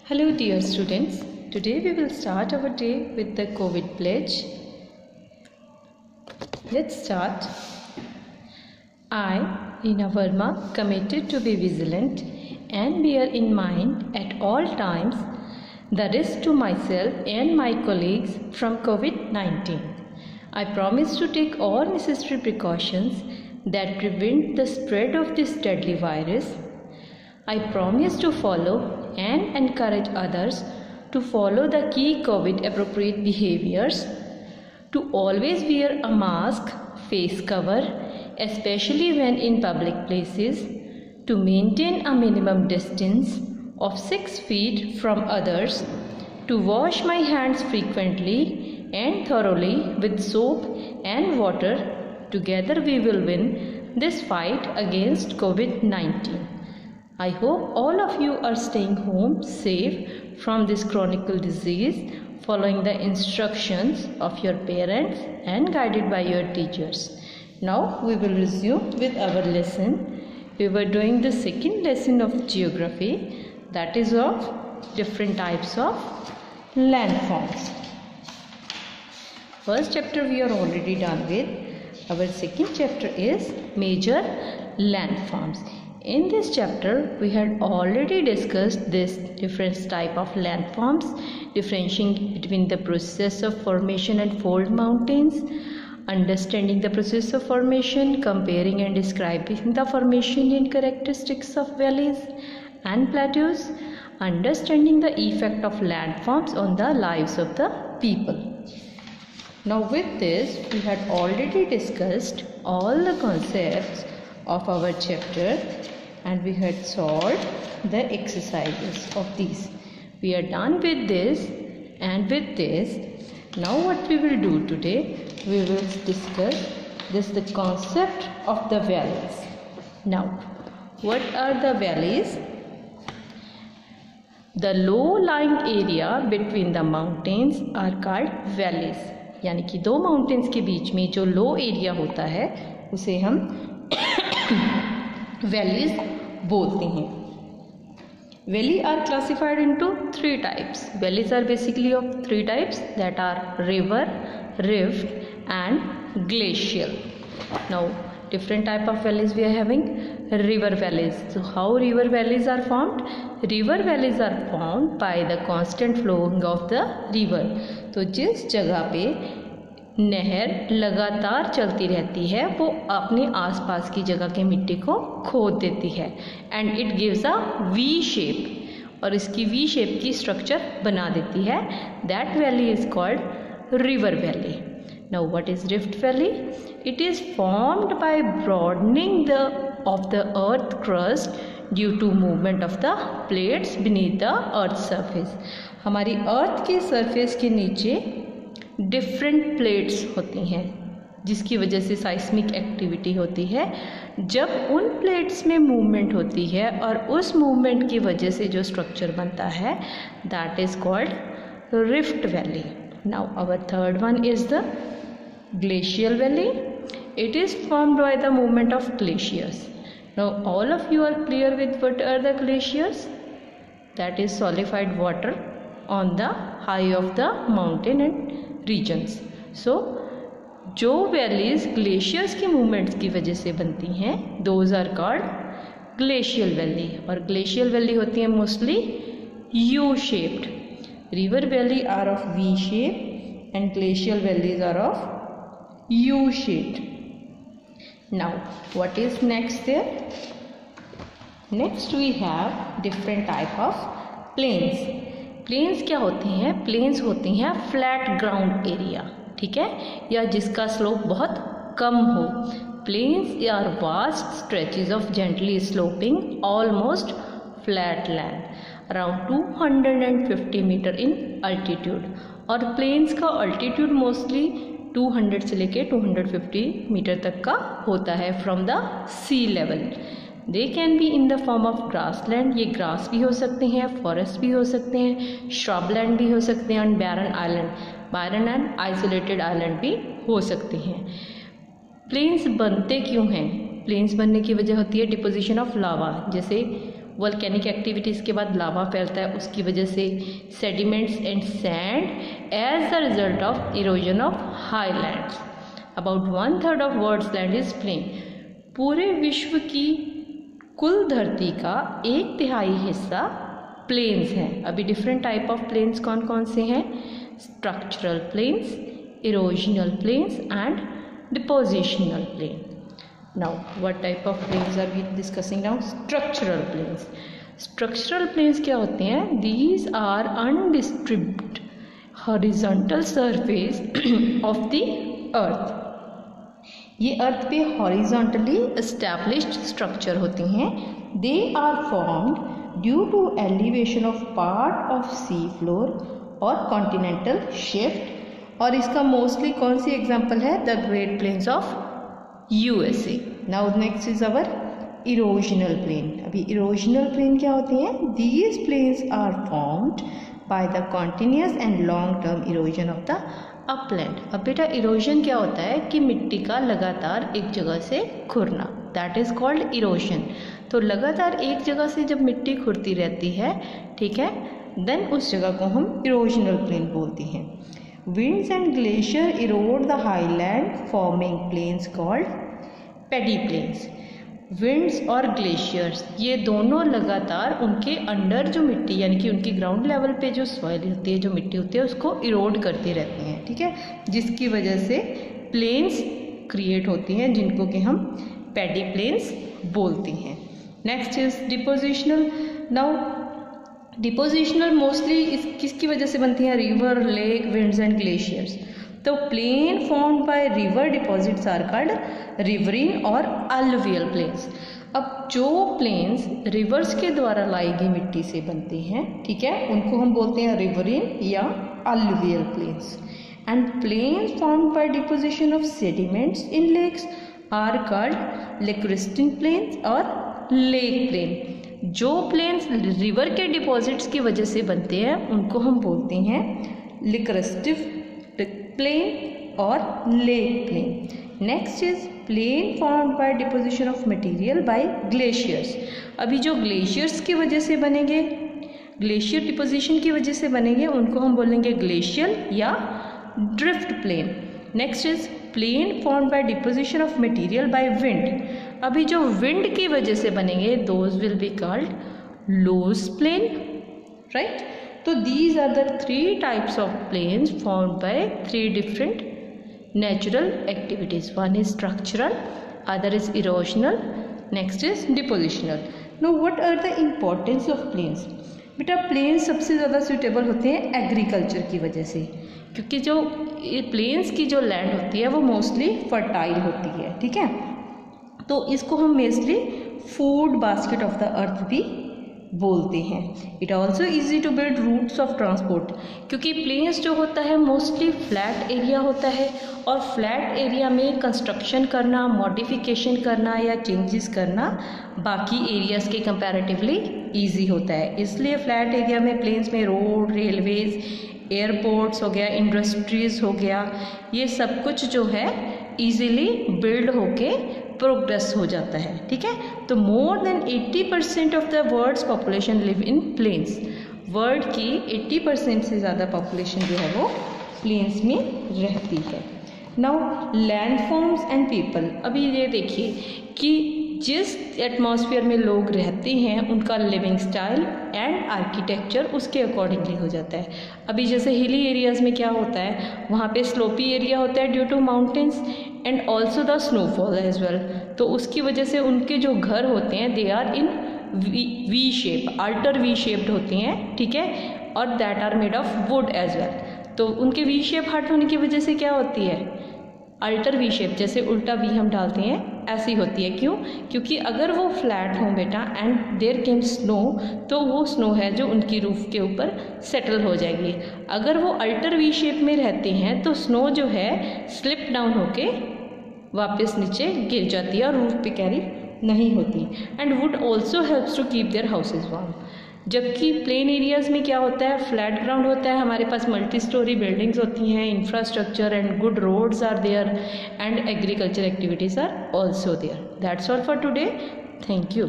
Hello dear students, today we will start our day with the COVID pledge. Let's start. I, Reena Verma, committed to be vigilant and bear in mind at all times the risk to myself and my colleagues from COVID-19. I promise to take all necessary precautions that prevent the spread of this deadly virus. I promise to follow and encourage others to follow the key COVID appropriate behaviors, to always wear a mask, face cover, especially when in public places, to maintain a minimum distance of 6 feet from others, to wash my hands frequently and thoroughly with soap and water. Together we will win this fight against COVID-19. I hope all of you are staying home safe from this chronic disease, following the instructions of your parents and guided by your teachers. Now we will resume with our lesson. We were doing the second lesson of geography, that is of different types of landforms. First chapter we are already done with. Our second chapter is major landforms. In this chapter, we had already discussed this different type of landforms, differentiating between the process of formation and fold mountains, understanding the process of formation, comparing and describing the formation and characteristics of valleys and plateaus, understanding the effect of landforms on the lives of the people. Now with this, we had already discussed all the concepts of our chapter and we had solved the exercises of these. We are done with this and with this. Now what we will do today, we will discuss the concept of the valleys. Now what are the valleys? The low lying area between the mountains are called valleys. यानी कि दो mountains के बीच में जो लो area होता है उसे हम valleys बोलते हैं. Valleys are classified into 3 types. Valleys are basically of 3 types, that are river, rift and glacial. Now different type of valleys we are having. River valleys. So how river valleys are formed? River valleys are formed by the constant flowing of the river. तो जिस जगह पे नहर लगातार चलती रहती है वो अपने आसपास की जगह के मिट्टी को खोद देती है and it gives a V shape, और इसकी वी शेप की स्ट्रक्चर बना देती है. That valley is called river valley. Now what is rift valley? It is formed by broadening of the earth crust due to movement of the plates beneath the earth surface. हमारी earth के surface के नीचे different plates होती हैं जिसकी वजह से साइस्मिक activity होती है. जब उन प्लेट्स में मूवमेंट होती है और उस मूवमेंट की वजह से जो स्ट्रक्चर बनता है that is called rift valley. Now our third one is the glacial valley. It is formed by the movement of glaciers. Now all of you are clear with what are the glaciers? That is solidified water on the high of the mountain and regions. So जो valleys glaciers की movements की वजह से बनती हैं those are called glacial valley. और glacial valley होती हैं mostly U shaped. River valley are of V shape and glacial valleys are of U shaped. Now what is next there? Next we have different type of plains. Plains क्या होती हैं? Planes होती हैं flat ground area, ठीक है, या जिसका slope बहुत कम हो. Plains are vast stretches of gently sloping almost flat land around 250 metre in altitude. और प्लेन्स का अल्टीट्यूड मोस्टली 200 से लेके 250 मीटर तक का होता है from the sea level. They can be in the form of grass land. ये grass भी हो सकते हैं, फॉरेस्ट भी हो सकते हैं, श्रब लैंड भी हो सकते हैं and barren and isolated island भी हो सकते हैं. प्लेन्स बनते क्यों हैं? प्लेन्स बनने की वजह होती है डिपोजिशन ऑफ लावा. जैसे वोल्केनिक एक्टिविटीज़ के बाद लावा फैलता है, उसकी वजह से sediments and sand as the result of erosion of highlands. About 1/3 of world's land is plain. पूरे विश्व की कुल धरती का 1/3 हिस्सा प्लेन्स हैं। अभी डिफरेंट टाइप ऑफ प्लेन्स कौन कौन से हैं? Structural plains, erosional plains and depositional plain. Now what type of planes are we discussing now? Structural planes. Structural planes क्या होते हैं? These are undisturbed horizontal surface of the earth. ये अर्थ पे horizontally established structure होती हैं. They are formed due to elevation of part of sea floor और continental shift. और इसका मोस्टली कौन सी एग्जाम्पल है? The great plains of USA. Now next is our erosional plain. अभी इरोजनल प्लेन क्या होती हैं? These plains are formed by the continuous and long term erosion of the upland. अब बेटा इरोजन क्या होता है कि मिट्टी का लगातार एक जगह से खुरना, दैट इज कॉल्ड इरोजन। तो लगातार एक जगह से जब मिट्टी खुरती रहती है, ठीक है, देन उस जगह को हम इरोजनल प्लेन बोलते हैं। Winds and glacier erode the highland forming plains called paddy plains. Winds और glaciers ये दोनों लगातार उनके अंडर जो मिट्टी यानी कि उनकी ग्राउंड लेवल पे जो सॉइल होती है, जो मिट्टी होती है, उसको इरोड करती रहती हैं, ठीक है, जिसकी वजह से प्लेन्स क्रिएट होती हैं जिनको कि हम पैडी प्लेन्स बोलते हैं। Next is depositional. Now depositional mostly इस किसकी वजह से बनती हैं? River, lake, winds and glaciers. तो plain formed by river deposits are called riverine और अलुवियल प्लेन्स। अब जो प्लेन्स रिवर्स के द्वारा लाई गई मिट्टी से बनते हैं, ठीक है, उनको हम बोलते हैं रिवरीन या alluvial plains. And plains formed by deposition of sediments in lakes are called lacustrine plains और लेक प्लेन। जो प्लेन्स रिवर के डिपॉजिट्स की वजह से बनते हैं उनको हम बोलते हैं लिक्रेस्टिव प्लेन और lake plain. Next is plain formed by deposition of material by glaciers. अभी जो ग्लेशियर्स की वजह से बनेंगे, ग्लेशियर डिपोजिशन की वजह से बनेंगे, उनको हम बोलेंगे ग्लेशियल या drift plain. Next is plain formed by deposition of material by wind. अभी जो विंड की वजह से बनेंगे those will be called loose plain, right. तो these are the 3 types of plains formed by 3 different natural activities. One is structural, other is erosional, next is depositional. No what are the importance of plains? बेटा plains सबसे ज़्यादा suitable होते हैं agriculture की वजह से, क्योंकि जो प्लेन्स की जो लैंड होती है वो मोस्टली फर्टाइल होती है, ठीक है। तो इसको हम mostly food basket of the earth भी बोलते हैं। It also easy to build routes of transport, क्योंकि प्लेन्स जो होता है मोस्टली फ्लैट एरिया होता है और फ्लैट एरिया में कंस्ट्रक्शन करना, मॉडिफिकेशन करना या चेंजेस करना बाकी एरियाज़ के कंपैरेटिवली ईजी होता है। इसलिए फ्लैट एरिया में प्लेन्स में रोड, रेलवेज़, एयरपोर्ट्स हो गया, इंडस्ट्रीज़ हो गया, ये सब कुछ जो है ईजीली बिल्ड होके प्रोग्रेस हो जाता है, ठीक है। तो more than 80% of the world's population live in plains. World की 80% से ज़्यादा पॉपुलेशन जो है वो प्लेन्स में रहती है। Now landforms and people. अभी ये देखिए कि जिस एटमॉस्फेयर में लोग रहते हैं उनका लिविंग स्टाइल एंड आर्किटेक्चर उसके अकॉर्डिंगली हो जाता है। अभी जैसे हिली एरियाज़ में क्या होता है, वहाँ पे स्लोपी एरिया होता है due to mountains and also the snowfall as well. तो उसकी वजह से उनके जो घर होते हैं they are in V shape, alter V shaped होते हैं, ठीक है, और that are made of wood as well. तो उनके वी शेप हट होने की वजह से क्या होती है, अल्टर वी शेप, जैसे उल्टा वी हम डालते हैं ऐसी होती है। क्यों? क्योंकि अगर वो फ्लैट हों बेटा एंड देयर केम स्नो, तो वो स्नो है जो उनकी रूफ के ऊपर सेटल हो जाएगी। अगर वो अल्टर वी शेप में रहते हैं तो स्नो जो है स्लिप डाउन होके वापस नीचे गिर जाती है और रूफ पे कैरी नहीं होती। And wood also helps to keep their houses warm. जबकि प्लेन एरियाज़ में क्या होता है, फ्लैट ग्राउंड होता है, हमारे पास मल्टी स्टोरी बिल्डिंग्स होती हैं, infrastructure and good roads are there and agriculture activities are also there. That's all for today. Thank you.